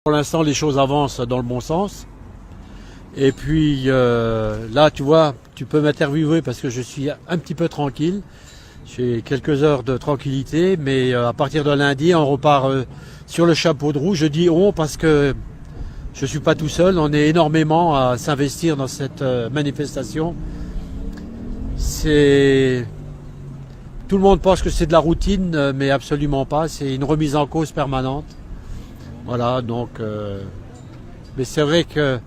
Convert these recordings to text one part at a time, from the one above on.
Pour l'instant, les choses avancent dans le bon sens. Et puis là, tu vois, tu peux m'interviewer parce que je suis un petit peu tranquille. J'ai quelques heures de tranquillité, mais à partir de lundi, on repart sur le chapeau de roue. Je dis on parce que je suis pas tout seul. On est énormément à s'investir dans cette manifestation. Tout le monde pense que c'est de la routine, mais absolument pas. C'est une remise en cause permanente. Voilà, donc, mais c'est vrai que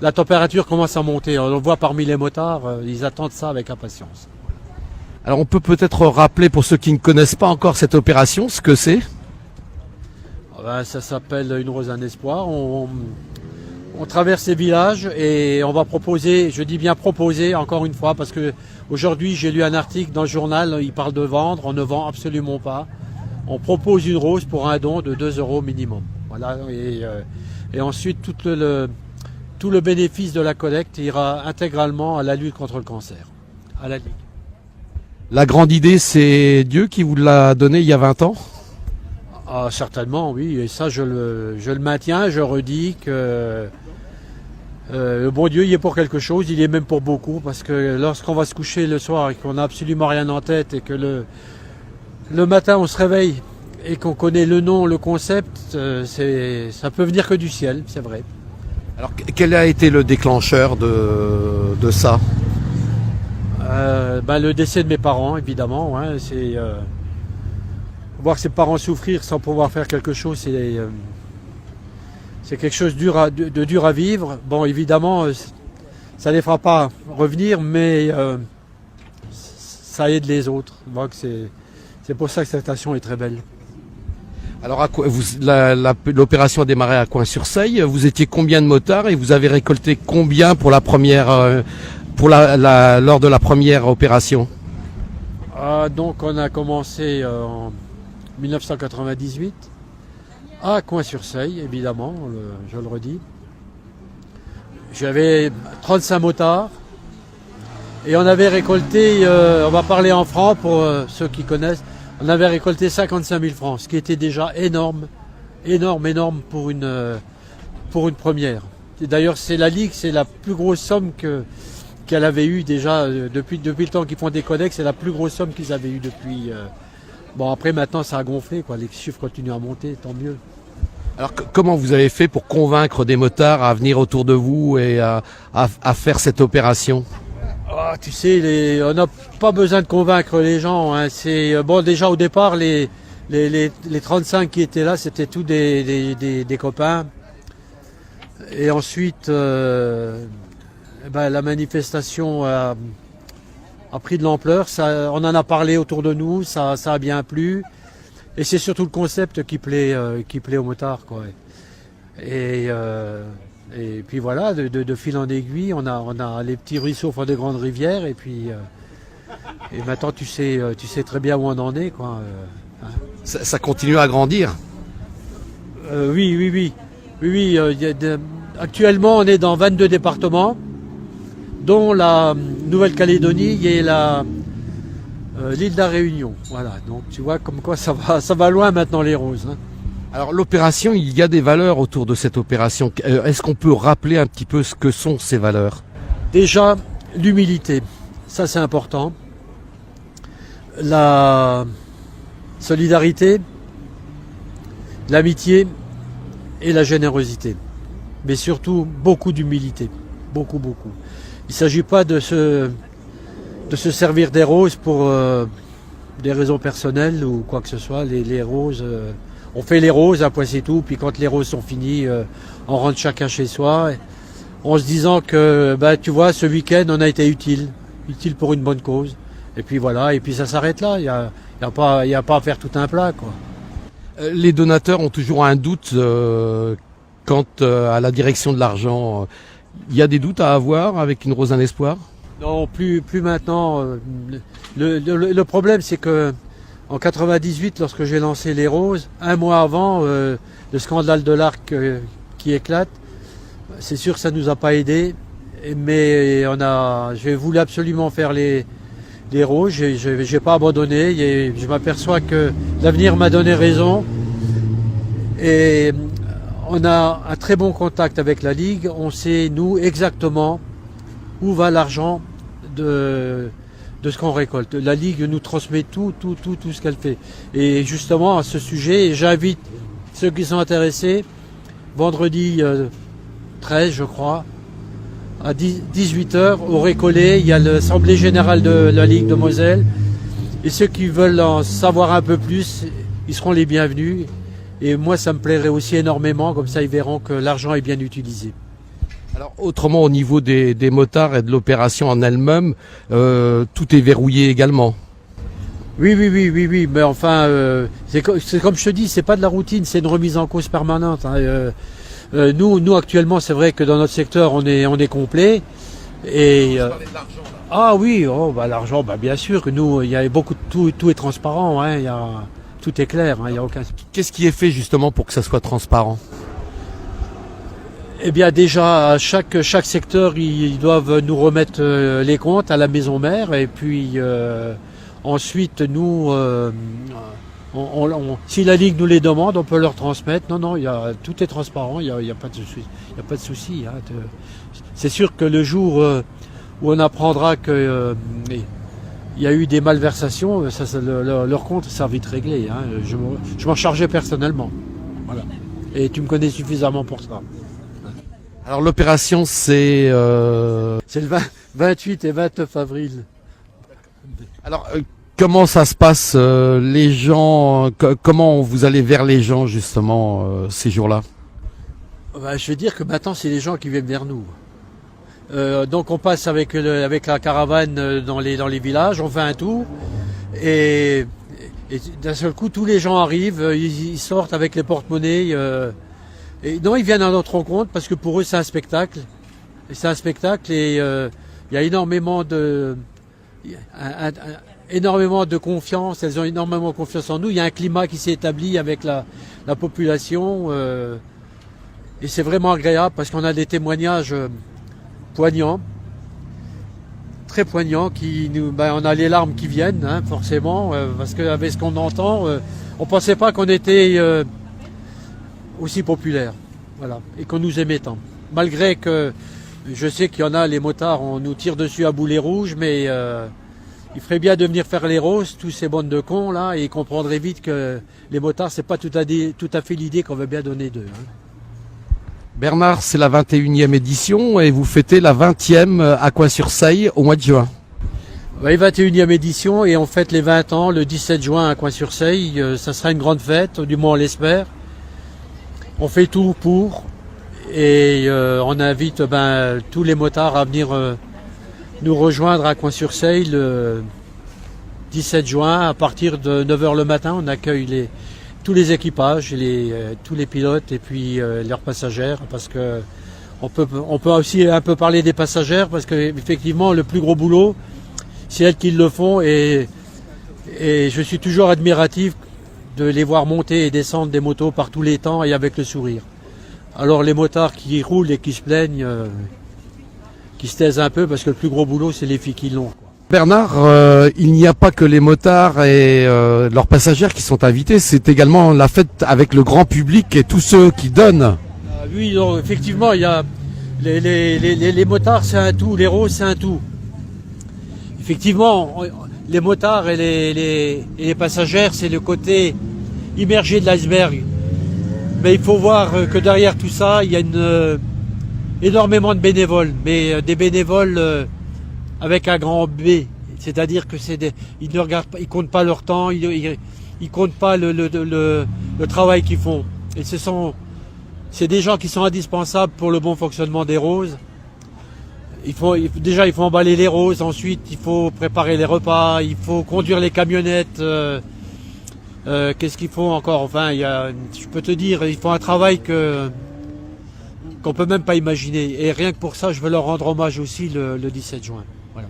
la température commence à monter. On le voit parmi les motards, ils attendent ça avec impatience. Alors on peut peut-être rappeler pour ceux qui ne connaissent pas encore cette opération, ce que c'est. Ça s'appelle Une rose, un espoir. On traverse les villages et on va proposer, je dis bien proposer encore une fois, parce que aujourd'hui j'ai lu un article dans le journal, il parle de vendre, on ne vend absolument pas. On propose une rose pour un don de 2 € minimum. Voilà, et ensuite tout le bénéfice de la collecte ira intégralement à la lutte contre le cancer, à la Ligue. La grande idée, c'est Dieu qui vous l'a donnée il y a 20 ans? Ah, certainement, oui, et ça je le maintiens, je redis que le bon Dieu il est pour quelque chose, il est même pour beaucoup, parce que lorsqu'on va se coucher le soir et qu'on n'a absolument rien en tête et que le matin on se réveille et qu'on connaît le nom, le concept, ça peut venir que du ciel, c'est vrai. Alors quel a été le déclencheur de ça? Le décès de mes parents, évidemment. Hein, voir ses parents souffrir sans pouvoir faire quelque chose, c'est quelque chose de dur à vivre. Bon, évidemment, ça ne les fera pas revenir, mais ça aide les autres. Donc c'est pour ça que cette action est très belle. Alors l'opération a démarré à Coin-sur-Seille. Vous étiez combien de motards et vous avez récolté combien pour la première, lors de la première opération? Donc on a commencé en 1998 à Coin-sur-Seille, évidemment, je le redis. J'avais 35 motards et on avait récolté, on va parler en francs pour ceux qui connaissent, on avait récolté 55 000 francs, ce qui était déjà énorme, énorme pour une première. D'ailleurs, c'est la Ligue, c'est la plus grosse somme qu'elle avait eue déjà depuis le temps qu'ils font des collectes, c'est la plus grosse somme qu'ils avaient eue depuis. Bon, après maintenant ça a gonflé, quoi. Les chiffres continuent à monter, tant mieux. Alors comment vous avez fait pour convaincre des motards à venir autour de vous et à faire cette opération? Ah, tu sais, on n'a pas besoin de convaincre les gens. Hein. Bon, déjà au départ, les 35 qui étaient là, c'était tous des copains. Et ensuite, la manifestation a pris de l'ampleur. On en a parlé autour de nous, ça a bien plu. Et c'est surtout le concept qui plaît aux motards, quoi. Et puis voilà, de fil en aiguille, on a les petits ruisseaux font des grandes rivières, et puis et maintenant tu sais très bien où on en est, quoi. Hein. Ça continue à grandir. Oui. Actuellement, on est dans 22 départements, dont la Nouvelle-Calédonie et l'île de la Réunion. Voilà, donc tu vois comme quoi ça va loin maintenant les roses. Hein. Alors l'opération, il y a des valeurs autour de cette opération. Est-ce qu'on peut rappeler un petit peu ce que sont ces valeurs? Déjà, l'humilité, ça c'est important. La solidarité, l'amitié et la générosité. Mais surtout, beaucoup d'humilité. Beaucoup. Il ne s'agit pas de se servir des roses pour des raisons personnelles ou quoi que ce soit. Les roses... on fait les roses, un point c'est tout, puis quand les roses sont finies, on rentre chacun chez soi, en se disant que, tu vois, ce week-end, on a été utile pour une bonne cause. Et puis voilà, et puis ça s'arrête là, il n'y a pas à faire tout un plat, quoi. Les donateurs ont toujours un doute quant à la direction de l'argent. Il y a des doutes à avoir avec Une rose, un espoir? Non, plus maintenant. Le problème, c'est que en 98, lorsque j'ai lancé les roses, un mois avant le scandale de l'Arc qui éclate, c'est sûr que ça nous a pas aidé, mais j'ai voulu absolument faire les roses, j'ai pas abandonné, et je m'aperçois que l'avenir m'a donné raison, et On a un très bon contact avec la Ligue. On sait, nous, exactement où va l'argent de ce qu'on récolte. La Ligue nous transmet tout ce qu'elle fait. Et justement, à ce sujet, j'invite ceux qui sont intéressés, vendredi 13, je crois, à 18h, au Récollet, il y a l'Assemblée Générale de la Ligue de Moselle. Et ceux qui veulent en savoir un peu plus, ils seront les bienvenus. Et moi, ça me plairait aussi énormément, comme ça ils verront que l'argent est bien utilisé. Alors autrement, au niveau des motards et de l'opération en elle-même, tout est verrouillé également. Oui, mais enfin, c'est comme je te dis, c'est pas de la routine, c'est une remise en cause permanente. Hein. Nous actuellement, c'est vrai que dans notre secteur, on est complet. Et ah oui, l'argent, bien sûr que nous, il y a beaucoup de tout est transparent. Hein, tout est clair, hein, il y a aucun. Qu'est-ce qui est fait justement pour que ça soit transparent? Eh bien déjà, chaque secteur, ils doivent nous remettre les comptes à la maison mère et puis ensuite nous, si la Ligue nous les demande, on peut leur transmettre. Non, tout est transparent, il y a pas de souci. Hein. C'est sûr que le jour où on apprendra que il y a eu des malversations, leur compte sera vite réglé. Hein. Je m'en chargeais personnellement. Voilà. Et tu me connais suffisamment pour ça. Alors l'opération c'est... C'est le 28 et 29 avril. Alors comment ça se passe les gens, comment vous allez vers les gens justement ces jours-là? Je vais dire que maintenant c'est les gens qui viennent vers nous. Donc on passe avec la caravane dans les villages, on fait un tour et d'un seul coup tous les gens arrivent, ils sortent avec les porte-monnaies. Et non, ils viennent à notre rencontre parce que pour eux c'est un spectacle. Et c'est un spectacle et il y a énormément de confiance. Elles ont énormément confiance en nous. Il y a un climat qui s'est établi avec la population et c'est vraiment agréable parce qu'on a des témoignages poignants, très poignants, on a les larmes qui viennent, hein, forcément, parce qu'avec ce qu'on entend, on pensait pas qu'on était aussi populaire, voilà, et qu'on nous aimait tant. Malgré que je sais qu'il y en a, les motards, on nous tire dessus à boulet rouge, mais il ferait bien de venir faire les roses, tous ces bandes de cons là, et ils comprendraient vite que les motards, c'est pas tout à fait l'idée qu'on veut bien donner d'eux. Hein. Bernard, c'est la 21e édition et vous fêtez la 20e à Coin-sur-Seille au mois de juin. Oui, 21e édition et on fête les 20 ans le 17 juin à Coin-sur-Seille. Ça sera une grande fête, du moins on l'espère. On fait tout pour et on invite tous les motards à venir nous rejoindre à Coin-sur-Seille le 17 juin. À partir de 9h le matin, on accueille tous les équipages, tous les pilotes et puis leurs passagères, parce que on peut aussi un peu parler des passagères, parce que effectivement le plus gros boulot, c'est elles qui le font et je suis toujours admiratif de les voir monter et descendre des motos par tous les temps et avec le sourire. Alors les motards qui roulent et qui se plaignent, qui se taisent un peu, parce que le plus gros boulot c'est les filles qui l'ont. Bernard, il n'y a pas que les motards et leurs passagères qui sont invités, c'est également la fête avec le grand public et tous ceux qui donnent. Oui, non, effectivement, il y a les motards, c'est un tout, les roses, c'est un tout. Effectivement, les motards et les passagères, c'est le côté immergé de l'iceberg. Mais il faut voir que derrière tout ça, il y a énormément de bénévoles, mais des bénévoles avec un grand B, c'est-à-dire que ils ne regardent pas, ils comptent pas leur temps, ils comptent pas le travail qu'ils font. Et c'est des gens qui sont indispensables pour le bon fonctionnement des roses. Il faut emballer les roses, ensuite il faut préparer les repas, il faut conduire les camionnettes. Qu'est-ce qu'il faut encore? Enfin, je peux te dire, ils font un travail qu'on peut même pas imaginer. Et rien que pour ça, je veux leur rendre hommage aussi le 17 juin. Voilà.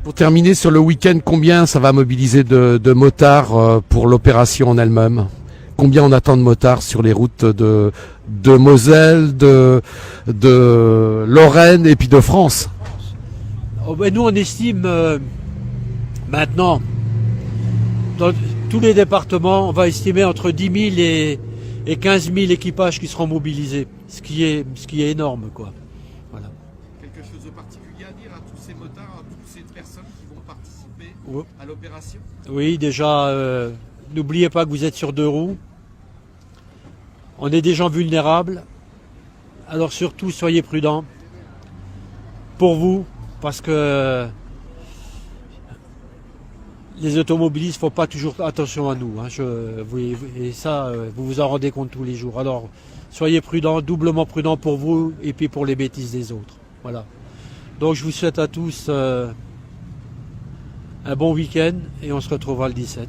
Pour terminer sur le week-end, combien ça va mobiliser de motards pour l'opération en elle-même? Combien on attend de motards sur les routes de Moselle, de Lorraine et puis de France? Nous, on estime maintenant, dans tous les départements, on va estimer entre 10 000 et et 15 000 équipages qui seront mobilisés, ce qui est énorme, quoi. Voilà. Quelque chose de particulier à dire à tous ces motards, à toutes ces personnes qui vont participer Ouais. à l'opération? Oui, déjà, n'oubliez pas que vous êtes sur deux roues. On est des gens vulnérables. Alors surtout, soyez prudents. Pour vous, parce que les automobilistes ne font pas toujours attention à nous. Hein. Et ça, vous vous en rendez compte tous les jours. Alors, soyez prudents, doublement prudents pour vous et puis pour les bêtises des autres. Voilà. Donc, je vous souhaite à tous un bon week-end et on se retrouvera le 17.